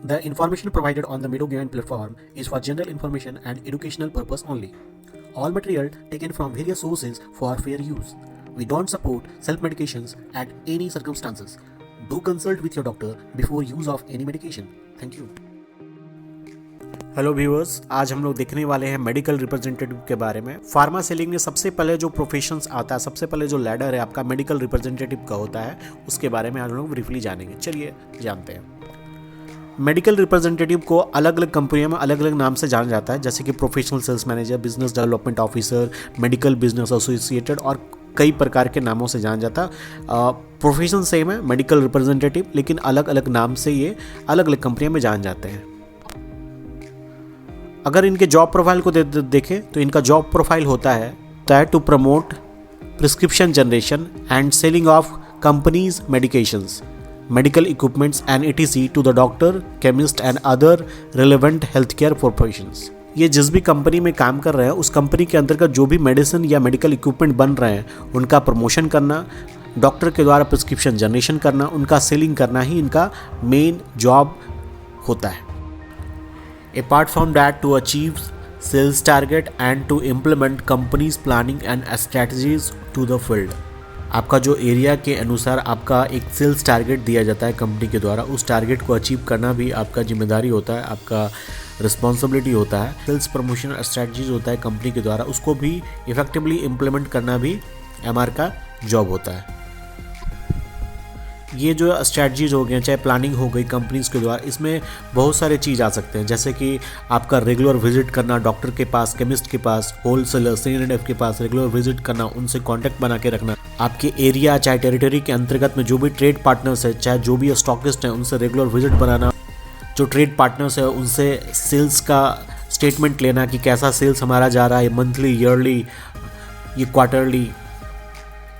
The information provided on the Medogain platform is for general information and educational purpose only. All material taken from various sources for fair use. We don't support self-medications at any circumstances. Do consult with your doctor before use of any medication. Thank you. Hello viewers, आज हम लोग देखने वाले हैं medical representative के बारे में। Pharma selling में सबसे पहले जो प्रोफेशंस आता है, सबसे पहले जो लैडर है आपका मेडिकल रिप्रेजेंटेटिव का होता है, उसके बारे में आज हम लोग ब्रीफली जानेंगे। चलिए जानते हैं। मेडिकल रिप्रेजेंटेटिव को अलग अलग कंपनियों में अलग अलग नाम से जाना जाता है, जैसे कि professional sales manager, business development officer, medical business associated और कई प्रकार के नामों से जाना जाता है। प्रोफेशन सेम है, मेडिकल रिप्रेजेंटेटिव, लेकिन अलग अलग नाम से ये अलग अलग कंपनियों में जान जाते हैं। अगर इनके जॉब प्रोफाइल को देखें तो इनका जॉब प्रोफाइल होता है to promote prescription generation and selling of companies medications, medical equipments and etc to the doctor, chemist and other relevant healthcare professions। ये जिस भी कंपनी में काम कर रहे हैं उस कंपनी के अंतर्गत जो भी मेडिसिन या मेडिकल इक्विपमेंट बन रहे हैं उनका प्रमोशन करना, डॉक्टर के द्वारा प्रिस्क्रिप्शन जनरेशन करना, उनका सेलिंग करना ही इनका मेन जॉब होता है। Apart from that, to achieve sales target and to implement companies planning and strategies to the field. आपका जो एरिया के अनुसार आपका एक सेल्स टारगेट दिया जाता है कंपनी के द्वारा, उस टारगेट को अचीव करना भी आपका जिम्मेदारी होता है, आपका रिस्पॉन्सिबिलिटी होता है। सेल्स प्रमोशन स्ट्रैटेजीज होता है कंपनी के द्वारा, उसको भी इफेक्टिवली इम्प्लीमेंट करना भी एमआर का जॉब होता है। ये जो स्ट्रैटेजीज हो गए, चाहे प्लानिंग हो गई कंपनीज के द्वारा, इसमें बहुत सारे चीज़ आ सकते हैं, जैसे कि आपका रेगुलर विजिट करना डॉक्टर के पास, केमिस्ट के पास, होलसेलर C&F के पास रेगुलर विजिट करना, उनसे कांटेक्ट बना के रखना। आपके एरिया चाहे टेरिटरी के अंतर्गत में जो भी ट्रेड पार्टनर्स है, चाहे जो भी स्टॉकिस्ट हैं, उनसे रेगुलर विजिट बनाना। जो ट्रेड पार्टनर्स है उनसे सेल्स का स्टेटमेंट लेना कि कैसा सेल्स हमारा जा रहा है, मंथली, ईयरली, ये क्वार्टरली।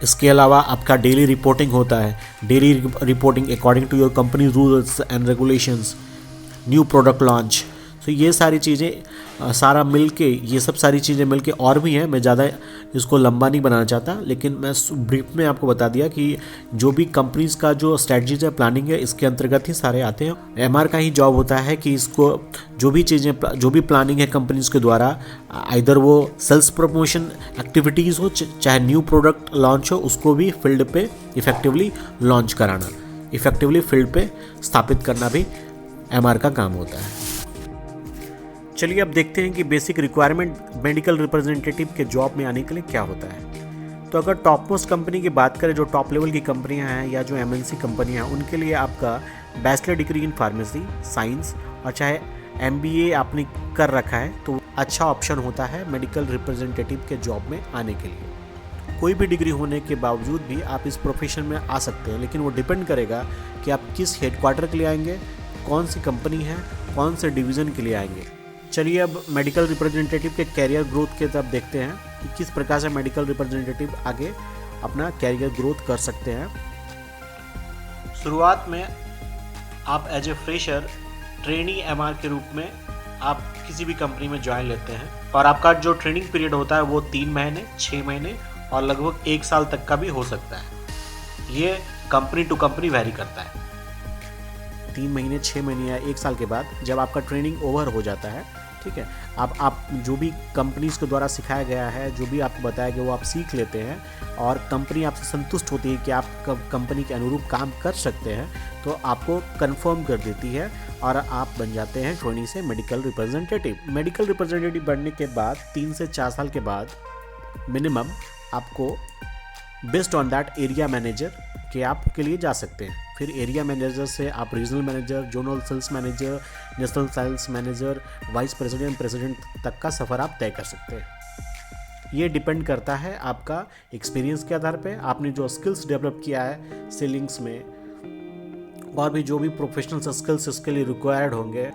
इसके अलावा आपका डेली रिपोर्टिंग होता है, daily reporting according to your company rules and regulations, new product launch. तो ये सारी चीज़ें सारा मिलके, ये सब सारी चीज़ें मिलके और भी हैं। मैं ज़्यादा इसको लंबा नहीं बनाना चाहता, लेकिन मैं ब्रीफ में आपको बता दिया कि जो भी कंपनीज का जो स्ट्रेटजीज है, प्लानिंग है, इसके अंतर्गत ही सारे आते हैं। एमआर का ही जॉब होता है कि इसको जो भी चीज़ें, जो भी प्लानिंग है कंपनीज के द्वारा, इधर वो सेल्स प्रमोशन एक्टिविटीज़ हो चाहे न्यू प्रोडक्ट लॉन्च हो, उसको भी फील्ड पे इफेक्टिवली लॉन्च कराना, इफेक्टिवली फील्ड पे स्थापित करना भी एमआर का काम होता है। चलिए अब देखते हैं कि बेसिक रिक्वायरमेंट मेडिकल रिप्रेजेंटेटिव के जॉब में आने के लिए क्या होता है। तो अगर टॉप मोस्ट कंपनी की बात करें, जो टॉप लेवल की कंपनियां हैं या जो MNC कंपनियां हैं, उनके लिए आपका bachelor degree in pharmacy science और चाहे MBA आपने कर रखा है तो अच्छा ऑप्शन होता है मेडिकल रिप्रेजेंटेटिव के जॉब में आने के लिए। कोई भी डिग्री होने के बावजूद भी आप इस प्रोफेशन में आ सकते हैं, लेकिन वो डिपेंड करेगा कि आप किस हेडक्वार्टर के लिए आएंगे, कौन सी कंपनी है, कौन से डिवीज़न के लिए आएंगे। चलिए अब मेडिकल रिप्रेजेंटेटिव के कैरियर ग्रोथ के तरफ देखते हैं कि किस प्रकार से मेडिकल रिप्रेजेंटेटिव आगे अपना कैरियर ग्रोथ कर सकते हैं। शुरुआत में आप as a fresher trainee MR के रूप में आप किसी भी कंपनी में ज्वाइन लेते हैं, और आपका जो ट्रेनिंग पीरियड होता है वो 3 महीने, 6 महीने और लगभग 1 साल तक का भी हो सकता है। ये कंपनी टू कंपनी वैरी करता है। 3 महीने, 6 महीने या 1 साल के बाद जब आपका ट्रेनिंग ओवर हो जाता है, ठीक है, आप जो भी कंपनीज के द्वारा सिखाया गया है, जो भी आपको बताया गया, वो आप सीख लेते हैं और कंपनी आपसे संतुष्ट होती है कि आप कंपनी के अनुरूप काम कर सकते हैं, तो आपको कंफर्म कर देती है और आप बन जाते हैं ट्रेनी से मेडिकल रिप्रेजेंटेटिव। मेडिकल रिप्रेजेंटेटिव बनने के बाद 3 से 4 साल के बाद मिनिमम आपको based on that area manager के आपके लिए जा सकते हैं। फिर एरिया मैनेजर से आप regional manager, zonal sales manager, national sales manager, vice president, president तक का सफ़र आप तय कर सकते हैं। ये डिपेंड करता है आपका एक्सपीरियंस के आधार पे, आपने जो स्किल्स डेवलप किया है सेलिंग्स में, और भी जो भी प्रोफेशनल स्किल्स इसके लिए रिक्वायर्ड होंगे।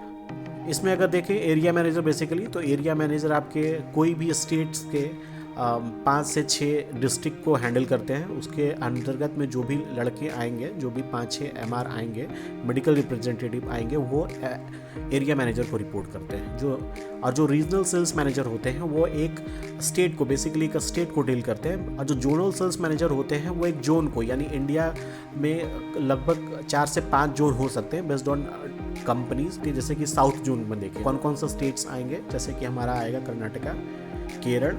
इसमें अगर देखें एरिया मैनेजर बेसिकली, तो एरिया मैनेजर आपके कोई भी स्टेट्स के 5 से 6 डिस्ट्रिक्ट को हैंडल करते हैं। उसके अंतर्गत में जो भी लड़के आएंगे, जो भी 5-6 एमआर आएंगे, मेडिकल रिप्रेजेंटेटिव आएंगे, वो एरिया मैनेजर को रिपोर्ट करते हैं। जो रीजनल सेल्स मैनेजर होते हैं वो एक स्टेट को, बेसिकली एक स्टेट को डील करते हैं। और जो जोनल सेल्स मैनेजर होते हैं वो एक जोन को, यानी इंडिया में लगभग 4 से 5 जोन हो सकते हैं बेस्ड ऑन कंपनीज के। जैसे कि साउथ जोन में देखें कौन कौन सा स्टेट्स आएंगे, जैसे कि हमारा आएगा कर्नाटका, केरल,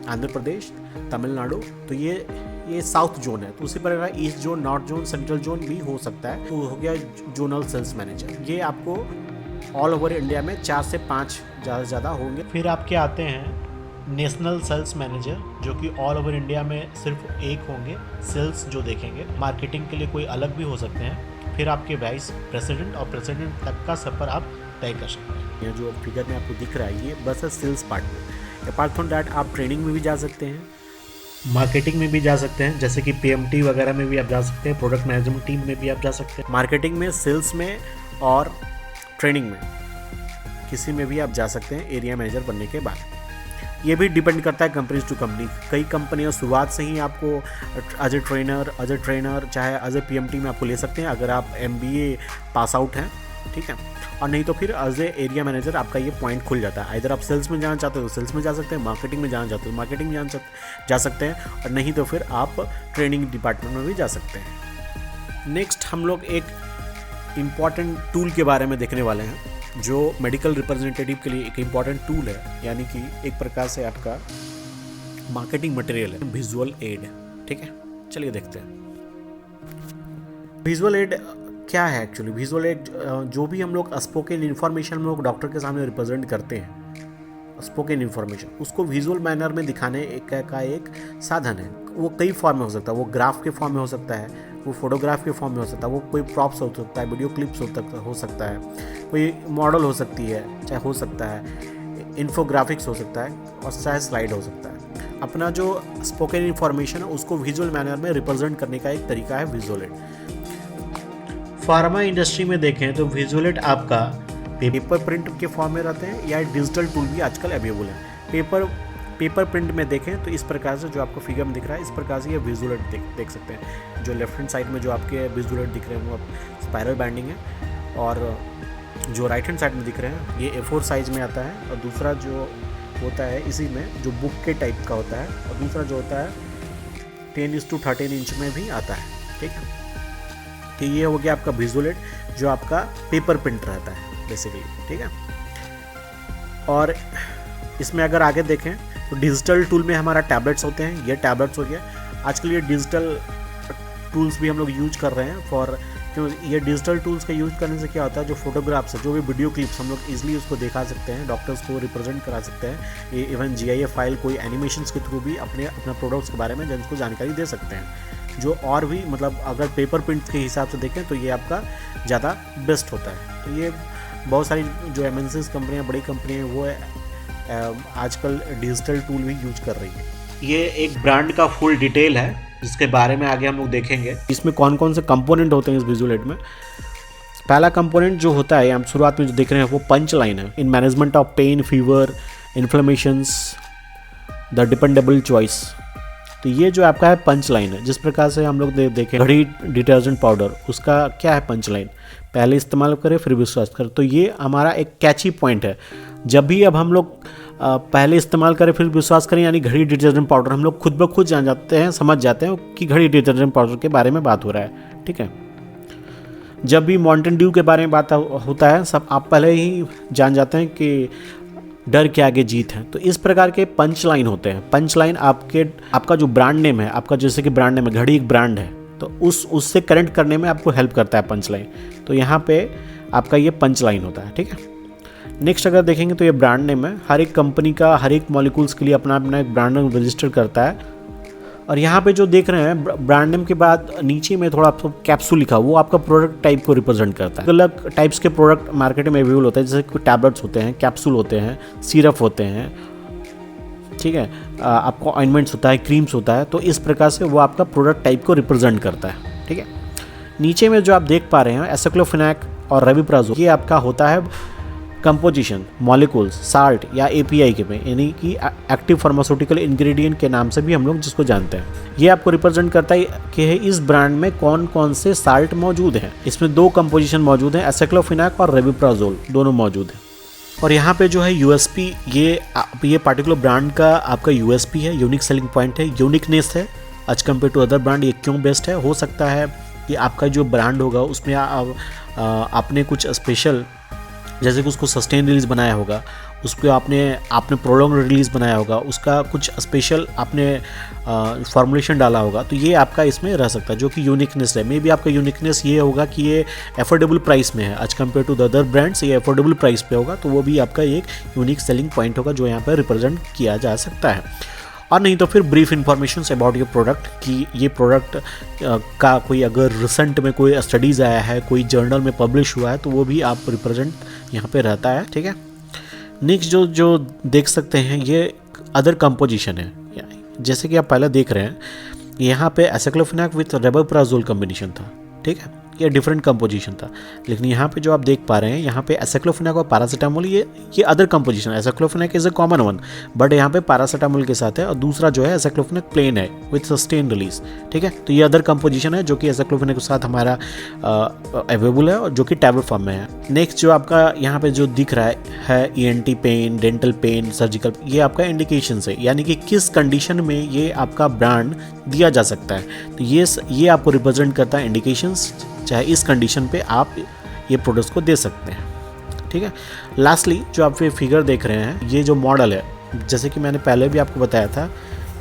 आंध्र प्रदेश, तमिलनाडु। तो ये साउथ जोन है। तो उसी प्रकार east zone, north zone, central zone भी हो सकता है। तो हो गया जोनल सेल्स मैनेजर। ये आपको ऑल ओवर इंडिया में 4 से 5 ज़्यादा से ज़्यादा होंगे। फिर आपके आते हैं नेशनल सेल्स मैनेजर, जो कि ऑल ओवर इंडिया में सिर्फ एक होंगे। सेल्स जो देखेंगे, मार्केटिंग के लिए कोई अलग भी हो सकते हैं। फिर आपके वाइस प्रेसिडेंट और प्रेसिडेंट तक का सफ़र आप तय कर सकते हैं। ये जो फिगर में आपको दिख रहा है ये बस है सेल्स पार्ट में। अपार्ट फ्रॉम डैट आप ट्रेनिंग में भी जा सकते हैं, मार्केटिंग में भी जा सकते हैं, जैसे कि पीएमटी वगैरह में भी आप जा सकते हैं, प्रोडक्ट मैनेजमेंट टीम में भी आप जा सकते हैं। मार्केटिंग में, सेल्स में और ट्रेनिंग में किसी में भी आप जा सकते हैं एरिया मैनेजर बनने के बाद। ये भी डिपेंड करता है कंपनीज टू कंपनी। कई कंपनियां शुरुआत से ही आपको एज ए ट्रेनर चाहे एज ए पीएमटी में आपको ले सकते हैं अगर आप एमबीए पास आउट हैं, ठीक है। और नहीं तो फिर एज ए एरिया मैनेजर आपका ये पॉइंट खुल जाता है। इधर आप सेल्स में जाना चाहते हो तो सेल्स में जा सकते हैं, मार्केटिंग में जाना चाहते हो मार्केटिंग में जा सकते हैं, और नहीं तो फिर आप ट्रेनिंग डिपार्टमेंट में भी जा सकते हैं। नेक्स्ट हम लोग एक इम्पॉर्टेंट टूल के बारे में देखने वाले हैं, जो मेडिकल रिप्रेजेंटेटिव के लिए एक इम्पॉर्टेंट टूल है, यानी कि एक प्रकार से आपका मार्केटिंग मटेरियल है, विजुअल एड। ठीक है, चलिए देखते हैं विजुअल एड क्या है। एक्चुअली विजुअल एड जो भी हम लोग स्पोकन इन्फॉर्मेशन हम लोग डॉक्टर के सामने रिप्रेजेंट करते हैं, स्पोकन इन्फॉर्मेशन, उसको विजुअल मैनर में दिखाने का एक साधन है। वो कई फॉर्म में हो सकता है, वो ग्राफ के फॉर्म में हो सकता है, वो फोटोग्राफ के फॉर्म में हो सकता है, वो कोई प्रॉप्स हो सकता है, वीडियो क्लिप्स हो सकता है, कोई मॉडल हो सकती है, चाहे हो सकता है इन्फोग्राफिक्स हो सकता है, और चाहे स्लाइड हो सकता है। अपना जो स्पोकन इन्फॉर्मेशन है उसको विजुअल मैनर में रिप्रेजेंट करने का एक तरीका है विजुअल एड। फार्मा इंडस्ट्री में देखें तो विजुअल एड आपका पेपर प्रिंट के फॉर्म में रहते हैं या डिजिटल टूल भी आजकल अवेलेबल है। पेपर प्रिंट में देखें तो इस प्रकार से जो आपको फिगर में दिख रहा है, इस प्रकार से ये विजुअल एड देख सकते हैं। जो लेफ्ट हैंड साइड में जो आपके विजुअल एड दिख रहे हैं वो स्पाइरल बाइंडिंग है, और जो राइट हैंड साइड में दिख रहे हैं ये A4 साइज में आता है, और दूसरा जो होता है इसी में जो बुक के टाइप का होता है, और दूसरा जो होता है 10:13 इंच में भी आता है। ठीक है, तो ये हो गया आपका विजुअल एड जो आपका पेपर प्रिंट रहता है बेसिकली। ठीक है, और इसमें अगर आगे देखें तो डिजिटल टूल में हमारा टैबलेट्स होते हैं। ये टैबलेट्स हो गया, आजकल ये डिजिटल टूल्स भी हम लोग यूज कर रहे हैं क्यों ये डिजिटल टूल्स का यूज करने से क्या होता है, जो फोटोग्राफ्स है, जो भी वीडियो क्लिप्स हम लोग इजीली उसको दिखा सकते हैं, डॉक्टर्स को रिप्रेजेंट करा सकते हैं। इवन GIF फाइल कोई एनिमेशंस के थ्रू भी अपना प्रोडक्ट्स के बारे में जिनको जानकारी दे सकते हैं। जो और भी मतलब अगर पेपर प्रिंट के हिसाब से देखें तो ये आपका ज़्यादा बेस्ट होता है। तो ये बहुत सारी जो MNCs कंपनियाँ, बड़ी कंपनियाँ वो आजकल डिजिटल टूल भी यूज कर रही है। ये एक ब्रांड का फुल डिटेल है जिसके बारे में आगे हम लोग देखेंगे। इसमें कौन कौन से कंपोनेंट होते हैं इस विजुअल एड में। पहला कंपोनेंट जो होता है हम शुरुआत में जो देख रहे हैं वो पंच लाइन है। In management of pain, fever, inflammations, the dependable choice. तो ये जो आपका है पंच लाइन है। जिस प्रकार से हम लोग देखें घड़ी डिटर्जेंट पाउडर, उसका क्या है पंच लाइन, पहले इस्तेमाल करें फिर विश्वास करें। तो ये हमारा एक कैची पॉइंट है। जब भी अब हम लोग पहले इस्तेमाल करें फिर विश्वास करें, यानी घड़ी डिटर्जेंट पाउडर, हम लोग खुद ब खुद जान जाते हैं, समझ जाते हैं कि घड़ी डिटर्जेंट पाउडर के बारे में बात हो रहा है। ठीक है, जब भी माउंटेन ड्यू के बारे में बात होता है सब आप पहले ही जान जाते हैं कि डर के आगे जीत है। तो इस प्रकार के पंच लाइन होते हैं। पंच लाइन आपका जो ब्रांड नेम है, आपका जैसे कि ब्रांड नेम है, घड़ी एक ब्रांड है, तो उससे कनेक्ट करने में आपको हेल्प करता है पंच लाइन। तो यहाँ पे आपका ये पंच लाइन होता है। ठीक है, नेक्स्ट अगर देखेंगे तो ये ब्रांड नेम है। हर एक कंपनी का हर एक मॉलिक्यूल्स के लिए अपना अपना एक ब्रांड नेम रजिस्टर करता है। और यहाँ पे जो देख रहे हैं ब्रांड नेम के बाद नीचे में थोड़ा कैप्सूल लिखा, वो आपका प्रोडक्ट टाइप को रिप्रेजेंट करता है। अलग टाइप्स के प्रोडक्ट मार्केट में अवेलेबल होते हैं, जैसे कोई टैबलेट्स होते हैं, कैप्सूल होते हैं, सिरप होते हैं, ठीक है, आपको ऑइंटमेंट्स होता है, क्रीम्स होता है। तो इस प्रकार से वो आपका प्रोडक्ट टाइप को रिप्रेजेंट करता है। ठीक है, नीचे में जो आप देख पा रहे हैं एसाइक्लोफेनाक और रविप्राज़ोल, ये आपका होता है कंपोजिशन, मॉलिक्यूल्स, साल्ट या एपीआई के में, यानी कि एक्टिव फार्मास्यूटिकल इंग्रेडिएंट के नाम से भी हम लोग जिसको जानते हैं। ये आपको रिप्रेजेंट करता है कि इस ब्रांड में कौन कौन से साल्ट मौजूद हैं। इसमें 2 कंपोजिशन मौजूद हैं, एसाइक्लोफेनाक और रेविप्राजोल, दोनों मौजूद हैं। और यहाँ पे जो है यूएसपी, ये पार्टिकुलर ब्रांड का आपका यूएसपी है, यूनिक सेलिंग पॉइंट है, यूनिकनेस है as compare to other brand. ये क्यों बेस्ट है? हो सकता है कि आपका जो ब्रांड होगा उसमें आपने कुछ स्पेशल, जैसे कि उसको सस्टेन रिलीज़ बनाया होगा, उसको आपने प्रोलॉन्ग रिलीज़ बनाया होगा, उसका कुछ स्पेशल आपने फॉर्मुलेशन डाला होगा, तो ये आपका इसमें रह सकता है, जो कि यूनिकनेस है। मे बी आपका यूनिकनेस ये होगा कि ये अफोर्डेबल प्राइस में है, as compare to the other brands ये अफोर्डेबल प्राइस पे होगा, तो वो भी आपका एक यूनिक सेलिंग पॉइंट होगा जो यहाँ पर रिप्रेजेंट किया जा सकता है। और नहीं तो फिर brief information about your product, कि ये प्रोडक्ट का कोई अगर रिसेंट में कोई स्टडीज़ आया है, कोई जर्नल में पब्लिश हुआ है, तो वो भी आप रिप्रेजेंट यहाँ पे रहता है। ठीक है, नेक्स्ट जो देख सकते हैं ये अदर कंपोजिशन है। जैसे कि आप पहले देख रहे हैं, यहाँ पे एसाइक्लोफेनाक विथ रेविप्राजोल कॉम्बिनेशन था। ठीक है, ये डिफरेंट कंपोजिशन था। लेकिन यहाँ पे जो आप देख पा रहे हैं, यहाँ पे एसाइक्लोफेनाक और पैरासीटामोल, ये अदर कंपोजिशन है। Aceclofenac is a common one, but यहाँ पे पैरासीटामोल के साथ है, और दूसरा जो है एसाइक्लोफेनाक प्लेन है विथ सस्टेन रिलीज। ठीक है, तो ये अदर कंपोजिशन है जो कि एसाइक्लोफेनाक के साथ हमारा अवेलेबल है और जो कि टैबलेट फॉर्म में है। नेक्स्ट जो आपका यहाँ पे जो दिख रहा है ENT pain, dental pain, surgical, ये आपका इंडिकेशन है, यानी कि किस कंडीशन में ये आपका ब्रांड दिया जा सकता है। तो ये आपको रिप्रेजेंट करता है इंडिकेशंस, चाहे इस कंडीशन पे आप ये प्रोडक्ट्स को दे सकते हैं। ठीक है, लास्टली जो आप ये फिगर देख रहे हैं, ये जो मॉडल है, जैसे कि मैंने पहले भी आपको बताया था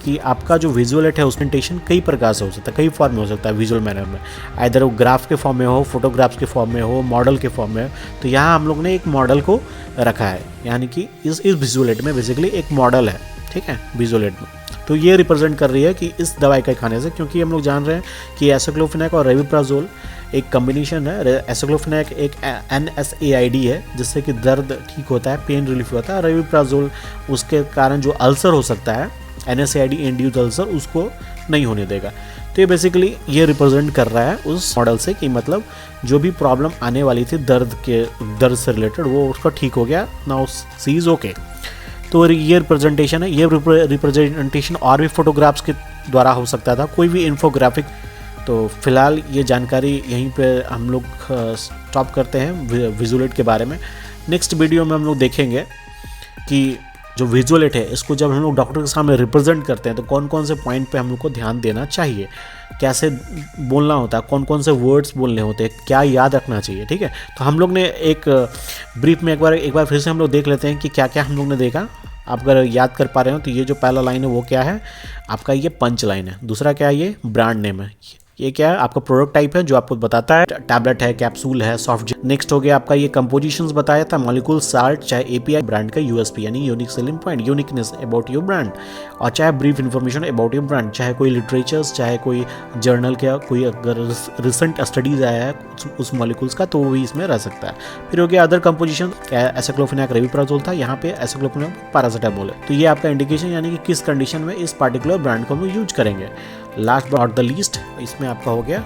कि आपका जो विजुअल है उसमें प्रेजेंटेशन कई प्रकार से हो सकता है, कई फॉर्म में हो सकता है विजुअल मैनर में, आइदर वो ग्राफ के फॉर्म में हो, फोटोग्राफ्स के फॉर्म में हो, मॉडल के फॉर्म में हो। तो यहाँ हम लोग ने एक मॉडल को रखा है, यानी कि इस विजुअल एड में बेसिकली एक मॉडल है। ठीक है, विजुअल एड में तो ये रिप्रेजेंट कर रही है कि इस दवाई का खाने से, क्योंकि हम लोग जान रहे हैं कि एसाइक्लोफेनाक और रेविप्राजोल एक कॉम्बिनेशन है। एसाइक्लोफेनाक एक NSAID है जिससे कि दर्द ठीक होता है, पेन रिलीफ होता है। रेविप्राजोल उसके कारण जो अल्सर हो सकता है, NSAID इंड्यूस्ड अल्सर, उसको नहीं होने देगा। तो ये बेसिकली ये रिप्रेजेंट कर रहा है उस मॉडल से कि मतलब जो भी प्रॉब्लम आने वाली थी दर्द से रिलेटेड, वो उसका ठीक हो गया, नाउ सी इज ओके। तो ये रिप्रेजेंटेशन है। ये रिप्रेजेंटेशन और भी फोटोग्राफ्स के द्वारा हो सकता था, कोई भी इन्फोग्राफिक। तो फिलहाल ये जानकारी यहीं पे हम लोग स्टॉप करते हैं विजुअल एड के बारे में। नेक्स्ट वीडियो में हम लोग देखेंगे कि जो विजुअल एड है इसको जब हम लोग डॉक्टर के सामने रिप्रेजेंट करते हैं तो कौन कौन से पॉइंट पे हम लोग को ध्यान देना चाहिए, कैसे बोलना होता है, कौन कौन से वर्ड्स बोलने होते हैं, क्या याद रखना चाहिए। ठीक है, तो हम लोग ने एक ब्रीफ में एक बार फिर से हम लोग देख लेते हैं कि क्या क्या हम लोग ने देखा। आप अगर याद कर पा रहे हो तो ये जो पहला लाइन है वो क्या है आपका, ये पंच लाइन है। दूसरा क्या है, ये ब्रांड नेम है। ये क्या है, आपका प्रोडक्ट टाइप है जो आपको बताता है टैबलेट है, कैप्सूल है, सॉफ्ट। नेक्स्ट हो गया आपका ये कंपोजिशंस बताया था, मॉलिक्यूल, साल्ट, चाहे एपीआई, ब्रांड का यूएसपी यानी unique selling point, uniqueness about your brand, और चाहे brief information about your brand, चाहे कोई लिटरेचर्स, चाहे कोई जर्नल का कोई अगर रिसेंट स्टडीज आया है उस मॉलिक्यूल्स का, तो वो भी इसमें रह सकता है। फिर हो गया अदर कंपोजिशन, एसाइक्लोफेनाक, रेविप्राजोल था, यहाँ पे एसाइक्लोफेनाक पैरासीटामोल है। तो ये आपका इंडिकेशन यानी कि किस कंडीशन में इस पार्टिकुलर ब्रांड को हम यूज करेंगे। Last but not the least, इसमें आपका हो गया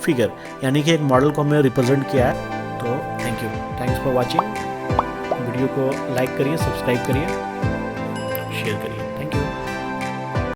फिगर, यानी कि एक मॉडल को हमने रिप्रेजेंट किया है। तो थैंक्स फॉर वॉचिंग। वीडियो को लाइक करिए, सब्सक्राइब करिए, शेयर करिए।